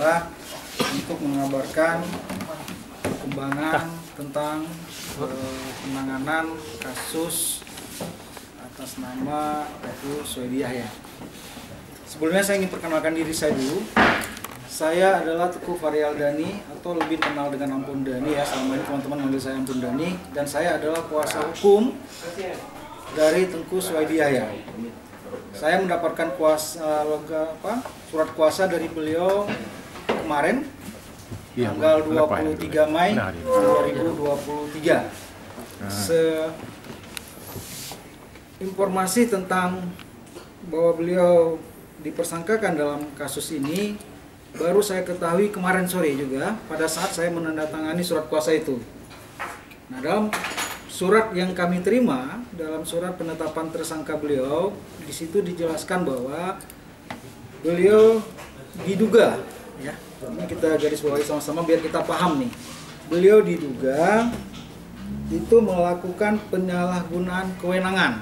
adalah untuk mengabarkan perkembangan tentang penanganan kasus atas nama itu Soedi Yahya. Sebelumnya saya ingin perkenalkan diri saya dulu. Saya adalah Teguh Varial Dhani atau lebih kenal dengan Ampun Dhani ya. Selama ini teman-teman manggil saya Ampun Dhani, dan saya adalah kuasa hukum dari Tengku Soedi Yahya. Saya mendapatkan surat kuasa dari beliau kemarin tanggal 23 Mei 2023. Informasi tentang bahwa beliau dipersangkakan dalam kasus ini baru saya ketahui kemarin sore juga pada saat saya menandatangani surat kuasa itu. Nah, dalam surat yang kami terima, dalam surat penetapan tersangka beliau, di situ dijelaskan bahwa beliau diduga, ya, ini kita garis bawahi sama-sama biar kita paham nih. Beliau diduga itu melakukan penyalahgunaan kewenangan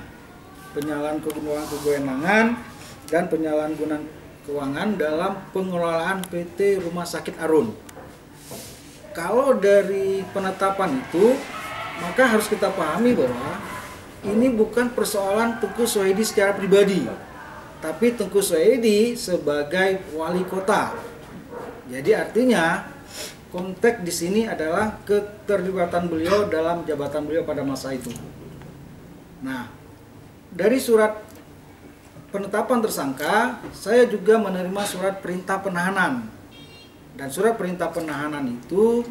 dan penyalahgunaan keuangan dalam pengelolaan PT Rumah Sakit Arun. Kalau dari penetapan itu, maka harus kita pahami bahwa ini bukan persoalan Tengku Soedi secara pribadi, tapi Tengku Soedi sebagai wali kota. Jadi artinya konteks di sini adalah keterlibatan beliau dalam jabatan beliau pada masa itu. Nah, dari surat penetapan tersangka, saya juga menerima surat perintah penahanan. Dan surat perintah penahanan itu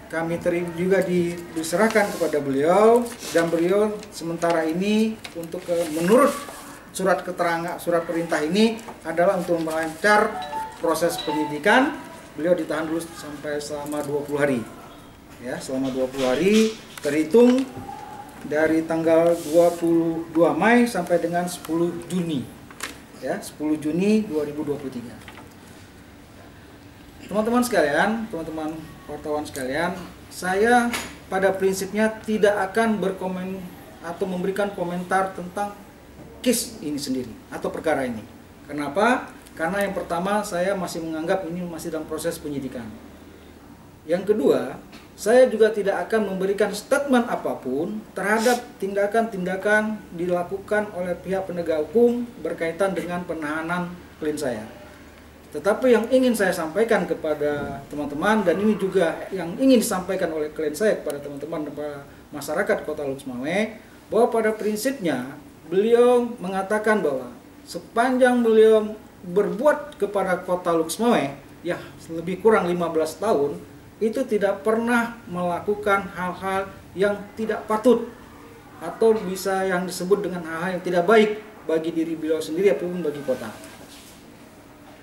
kami juga diserahkan kepada beliau, dan beliau sementara ini untuk menurut surat perintah ini adalah untuk melancar proses penyidikan. Beliau ditahan dulu sampai selama 20 hari. Ya, selama 20 hari terhitung dari tanggal 22 Mei sampai dengan 10 Juni. Ya, 10 Juni 2023. Teman-teman sekalian, teman-teman wartawan sekalian, saya pada prinsipnya tidak akan berkomen atau memberikan komentar tentang case ini sendiri atau perkara ini. Kenapa? Karena yang pertama, saya masih menganggap ini masih dalam proses penyidikan. Yang kedua, saya juga tidak akan memberikan statement apapun terhadap tindakan-tindakan dilakukan oleh pihak penegak hukum berkaitan dengan penahanan klien saya. Tetapi yang ingin saya sampaikan kepada teman-teman, dan ini juga yang ingin disampaikan oleh klien saya kepada teman-teman dan para masyarakat Kota Lux Mawai, bahwa pada prinsipnya beliau mengatakan bahwa sepanjang beliau berbuat kepada Kota Lux Mawai, ya lebih kurang 15 tahun, itu tidak pernah melakukan hal-hal yang tidak patut atau bisa yang disebut dengan hal-hal yang tidak baik bagi diri beliau sendiri ataupun bagi kota.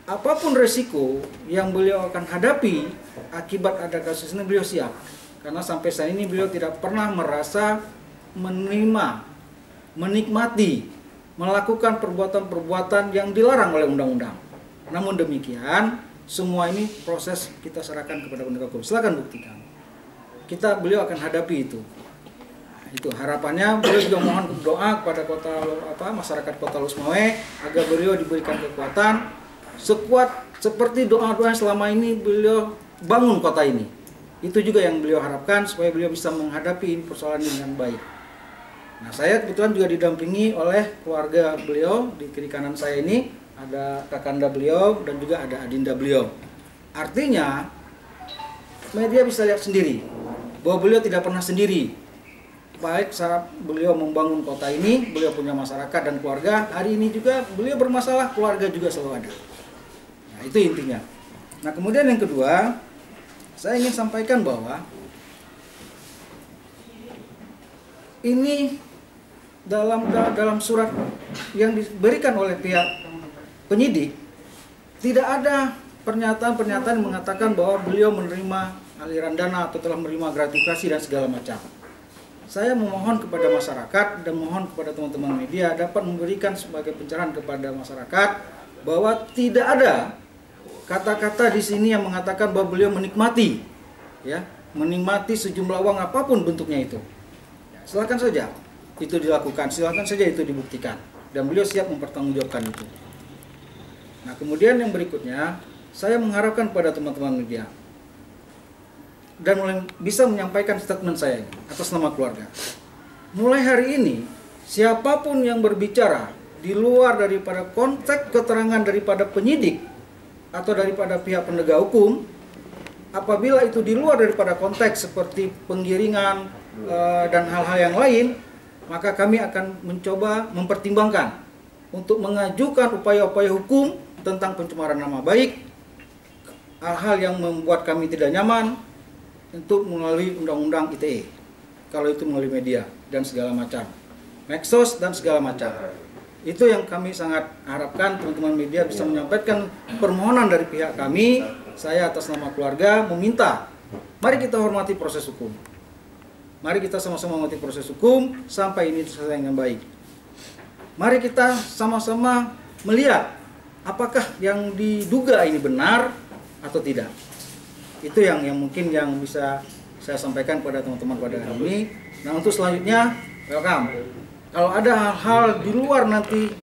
Apapun resiko yang beliau akan hadapi akibat ada kasus ini, beliau siap. Karena sampai saat ini beliau tidak pernah merasa menikmati melakukan perbuatan-perbuatan yang dilarang oleh undang-undang. Namun demikian, semua ini proses kita serahkan kepada penegak hukum. Silakan buktikan. Beliau akan hadapi itu. Itu harapannya. Beliau juga mohon doa kepada masyarakat Kota Lux Mawai agar beliau diberikan kekuatan sekuat seperti doa-doa selama ini beliau bangun kota ini. Itu juga yang beliau harapkan supaya beliau bisa menghadapi persoalan ini dengan baik. Nah, saya kebetulan juga didampingi oleh keluarga beliau. Di kiri kanan saya ini ada kakanda beliau dan juga ada adinda beliau. Artinya media bisa lihat sendiri bahwa beliau tidak pernah sendiri. Baik saat beliau membangun kota ini, beliau punya masyarakat dan keluarga. Hari ini juga beliau bermasalah, keluarga juga selalu ada. Nah, itu intinya. Nah, kemudian yang kedua, saya ingin sampaikan bahwa ini dalam surat yang diberikan oleh pihak penyidik, tidak ada pernyataan-pernyataan yang mengatakan bahwa beliau menerima aliran dana atau telah menerima gratifikasi dan segala macam. Saya memohon kepada masyarakat dan mohon kepada teman-teman media dapat memberikan sebagai pencerahan kepada masyarakat bahwa tidak ada kata-kata di sini yang mengatakan bahwa beliau menikmati sejumlah uang apapun bentuknya itu. Silakan saja itu dilakukan, silakan saja itu dibuktikan, dan beliau siap mempertanggungjawabkan itu. Nah, kemudian yang berikutnya, saya mengharapkan pada teman-teman media dan mulai bisa menyampaikan statement saya ini atas nama keluarga. Mulai hari ini, siapapun yang berbicara di luar daripada konteks keterangan daripada penyidik atau daripada pihak penegak hukum, apabila itu di luar daripada konteks seperti penggiringan dan hal-hal yang lain, maka kami akan mencoba mempertimbangkan untuk mengajukan upaya-upaya hukum tentang pencemaran nama baik, hal-hal yang membuat kami tidak nyaman untuk melalui undang-undang ITE, kalau itu melalui media dan segala macam, medsos dan segala macam. Itu yang kami sangat harapkan teman-teman media bisa menyampaikan permohonan dari pihak kami. Saya atas nama keluarga meminta, mari kita hormati proses hukum. Mari kita sama-sama menghormati proses hukum sampai ini selesai dengan baik. Mari kita sama-sama melihat apakah yang diduga ini benar atau tidak. Itu yang mungkin yang bisa saya sampaikan pada teman-teman pada hari ini. Nah, untuk selanjutnya, welcome. Kalau ada hal-hal di luar nanti